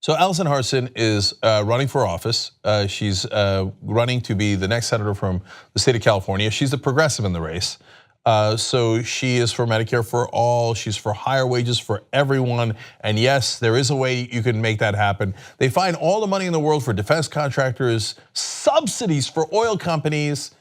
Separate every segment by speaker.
Speaker 1: So Alison Hartson is running for office. She's running to be the next senator from the state of California. She's a progressive in the race. So she is for Medicare for all. She's for higher wages for everyone. And yes, there is a way you can make that happen. They find all the money in the world for defense contractors, subsidies for oil companies,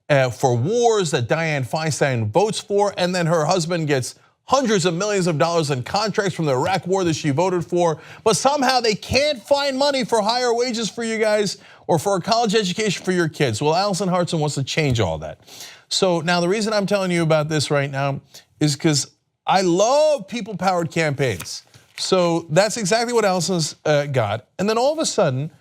Speaker 1: for wars that Dianne Feinstein votes for, and then her husband gets hundreds of millions of dollars in contracts from the Iraq war that she voted for, but somehow they can't find money for higher wages for you guys or for a college education for your kids. Well, Alison Hartson wants to change all that. So now the reason I'm telling you about this right now is because I love people-powered campaigns. So that's exactly what Alison's got. And then all of a sudden,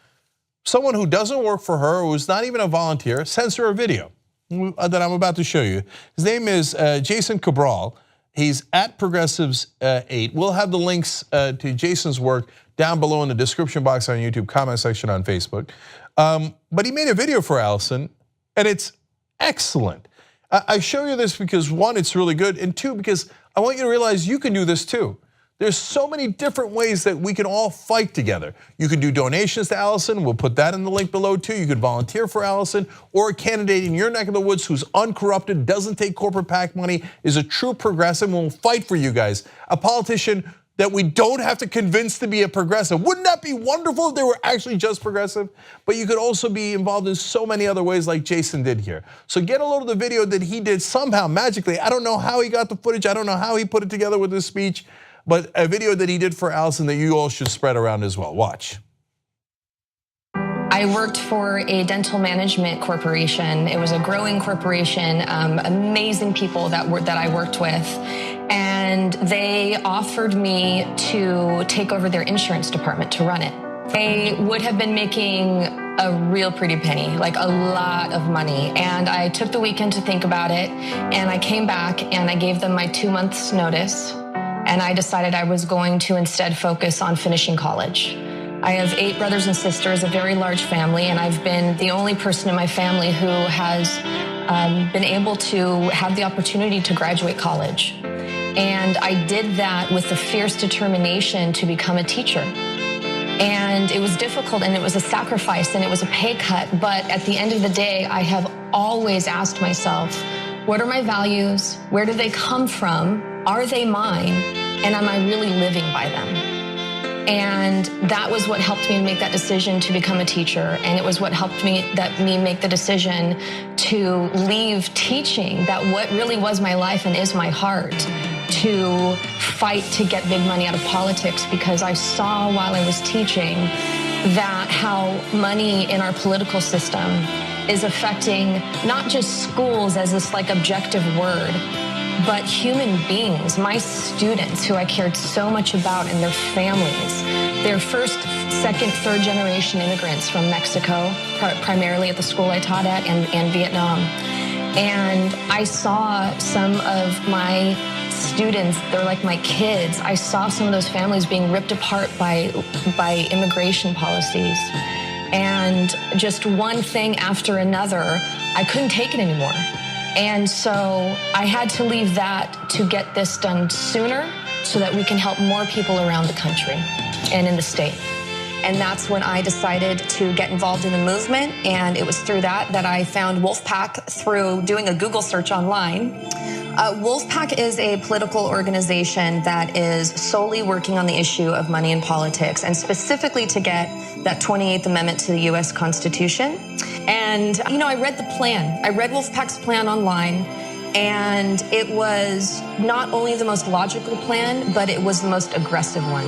Speaker 1: someone who doesn't work for her, who's not even a volunteer, sends her a video that I'm about to show you. His name is Jason Cabral. He's at Progressives 8. We'll have the links to Jason's work down below in the description box on YouTube, comment section on Facebook. But he made a video for Alison, and it's excellent. I show you this because one, it's really good, and two, because I want you to realize you can do this too. There's so many different ways that we can all fight together. You can do donations to Alison. We'll put that in the link below too. You could volunteer for Alison, or a candidate in your neck of the woods who's uncorrupted, doesn't take corporate PAC money, is a true progressive, and will fight for you guys. A politician that we don't have to convince to be a progressive. Wouldn't that be wonderful if they were actually just progressive? But you could also be involved in so many other ways like Jason did here. So get a load of the video that he did somehow, magically. I don't know how he got the footage. I don't know how he put it together with his speech. But a video that he did for Alison that you all should spread around as well. Watch.
Speaker 2: I worked for a dental management corporation. It was a growing corporation, amazing people that I worked with. And they offered me to take over their insurance department to run it. They would have been making a real pretty penny, like a lot of money. And I took the weekend to think about it. And I came back and I gave them my 2 months notice. And I decided I was going to instead focus on finishing college. I have 8 brothers and sisters, a very large family, and I've been the only person in my family who has been able to have the opportunity to graduate college. And I did that with the fierce determination to become a teacher. And it was difficult, and it was a sacrifice, and it was a pay cut, but at the end of the day, I have always asked myself, what are my values? Where do they come from? Are they mine? And am I really living by them? And that was what helped me make that decision to become a teacher. And it was what helped me make the decision to leave teaching, that what really was my life and is my heart, to fight to get big money out of politics, because I saw while I was teaching that how money in our political system is affecting not just schools as this like objective word, but human beings, my students who I cared so much about and their families. They're first, second, third generation immigrants from Mexico, primarily at the school I taught at, and Vietnam. And I saw some of my students, they're like my kids. I saw some of those families being ripped apart by immigration policies. And just one thing after another, I couldn't take it anymore. And so I had to leave that to get this done sooner so that we can help more people around the country and in the state. And that's when I decided to get involved in the movement. And it was through that I found Wolfpack through doing a Google search online. Wolfpack is a political organization that is solely working on the issue of money in politics, and specifically to get that 28th Amendment to the US Constitution. And, I read the plan. I read Wolfpack's plan online, and it was not only the most logical plan, but it was the most aggressive one.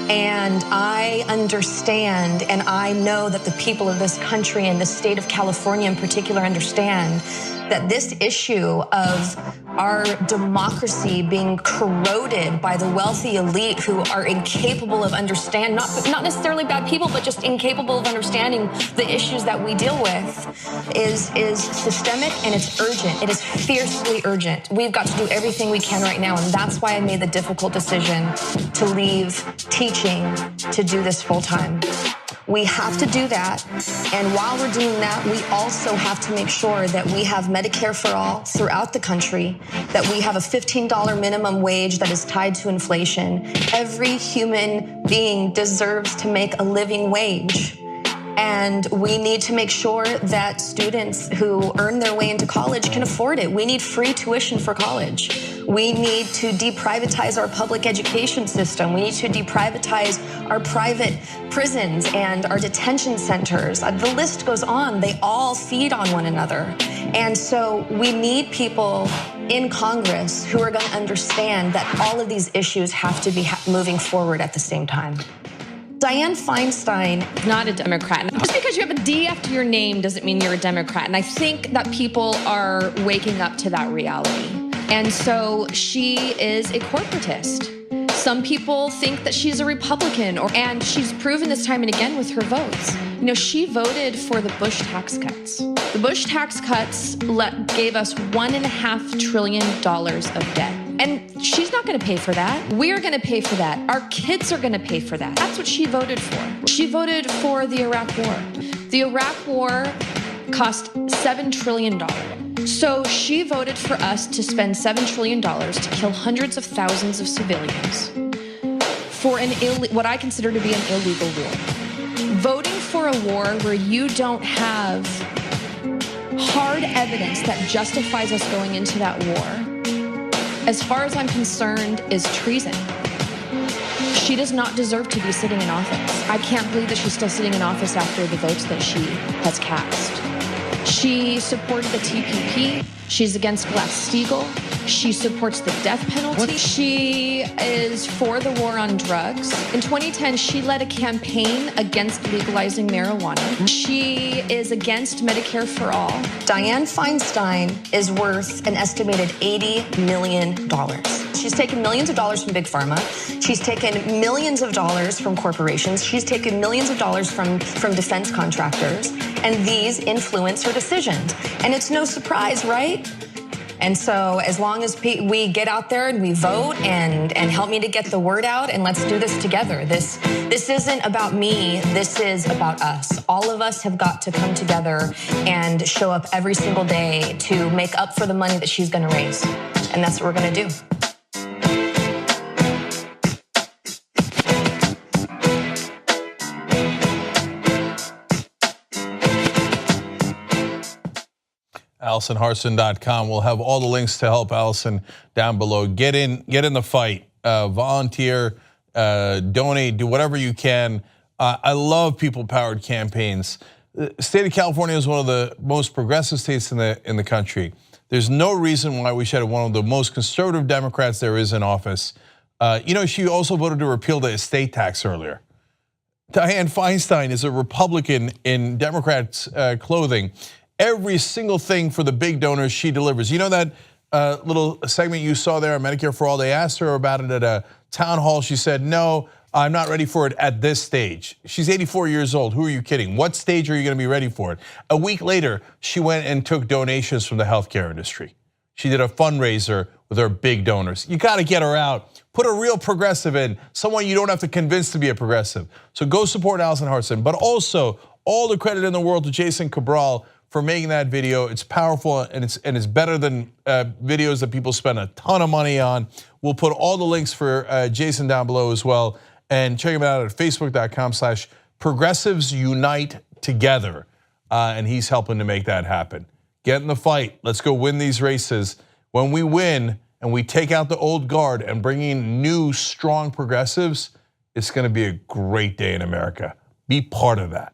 Speaker 2: And I understand, and I know that the people of this country and the state of California in particular understand that this issue of our democracy being corroded by the wealthy elite who are incapable of understanding, not necessarily bad people, but just incapable of understanding the issues that we deal with is systemic, and it's urgent. It is fiercely urgent. We've got to do everything we can right now, and that's why I made the difficult decision to leave teaching to do this full time. We have to do that. And while we're doing that, we also have to make sure that we have Medicare for all throughout the country, that we have a $15 minimum wage that is tied to inflation. Every human being deserves to make a living wage. And we need to make sure that students who earn their way into college can afford it. We need free tuition for college. We need to deprivatize our public education system. We need to deprivatize our private prisons and our detention centers. The list goes on. They all feed on one another. And so we need people in Congress who are going to understand that all of these issues have to be moving forward at the same time. Dianne Feinstein,
Speaker 3: not a Democrat. Just because you have a D after your name doesn't mean you're a Democrat. And I think that people are waking up to that reality. And so she is a corporatist. Some people think that she's a Republican, and she's proven this time and again with her votes. You know, she voted for the Bush tax cuts. The Bush tax cuts gave us $1.5 trillion of debt. And she's not going to pay for that. We are going to pay for that. Our kids are going to pay for that. That's what she voted for. She voted for the Iraq War. The Iraq War cost $7 trillion. So she voted for us to spend $7 trillion to kill hundreds of thousands of civilians for what I consider to be an illegal war. Voting for a war where you don't have hard evidence that justifies us going into that war, as far as I'm concerned, is treason. She does not deserve to be sitting in office. I can't believe that she's still sitting in office after the votes that she has cast. She supported the TPP. She's against Glass-Steagall. She supports the death penalty. What? She is for the war on drugs. In 2010, she led a campaign against legalizing marijuana. She is against Medicare for all.
Speaker 2: Dianne Feinstein is worth an estimated $80 million. She's taken millions of dollars from Big Pharma. She's taken millions of dollars from corporations. She's taken millions of dollars from defense contractors. And these influence her decisions. And it's no surprise, right? And so as long as we get out there and we vote and help me to get the word out, and let's do this together. This isn't about me, this is about us. All of us have got to come together and show up every single day to make up for the money that she's gonna raise. And that's what we're gonna do.
Speaker 1: AlisonHartson.com. We'll have all the links to help Alison down below. Get in the fight. Volunteer, donate, do whatever you can. I love people-powered campaigns. The state of California is one of the most progressive states in the country. There's no reason why we should have one of the most conservative Democrats there is in office. You know, she also voted to repeal the estate tax earlier. Dianne Feinstein is a Republican in Democrats' clothing. Every single thing for the big donors she delivers. You know that little segment you saw there on Medicare for All? They asked her about it at a town hall. She said, no, I'm not ready for it at this stage. She's 84 years old. Who are you kidding? What stage are you going to be ready for it? A week later, she went and took donations from the healthcare industry. She did a fundraiser with her big donors. You got to get her out. Put a real progressive in, someone you don't have to convince to be a progressive. So go support Alison Hartson, but also all the credit in the world to Jason Cabral for making that video. It's powerful and it's better than videos that people spend a ton of money on. We'll put all the links for Jason down below as well, and check him out at facebook.com/progressives unite together. And he's helping to make that happen. Get in the fight. Let's go win these races. When we win and we take out the old guard and bring in new, strong progressives, it's going to be a great day in America. Be part of that.